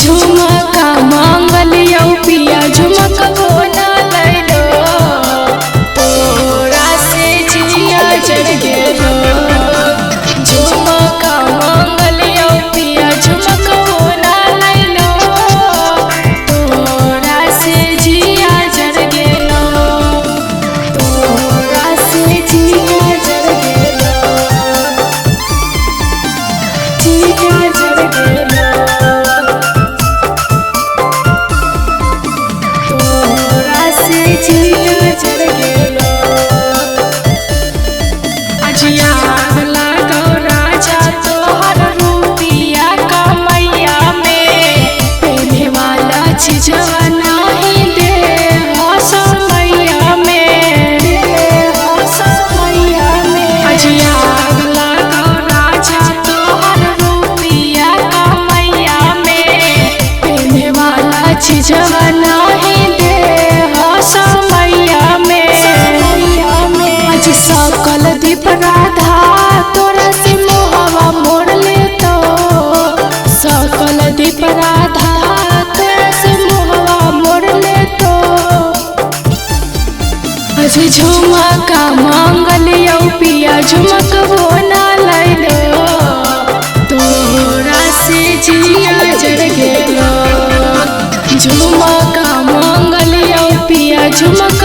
झुमका मांगलिया पिया झुमक बोना लैलो तोरा से जिया जर गेलो। झुमका मांगलिया पिया झुमक बोना लैलो तोरा से जिया जर गेलो। तोरा से जिया जर गेलो। जिया जर गेलो। जिया जर गेलो। अजिया लागो राजा तोहर रूपिया कमैया में पहने वाला चीजवा नहीं दे हो समैया में। अजिया लागो राजा तोहर रूपिया कमैया में पहने वाला चीजवा नहीं दे समैया में। आज सकल दीप राधा तोरा से मोहवा मोड़ ले तो सकल दीप राधा तोरा से मोहवा मोड़ ले तो। आज झुमका मांगलिया पिया झुमक बोना लैलो तोरा से जिया जर गेलो। झुमका मांगलिया पिया झुमक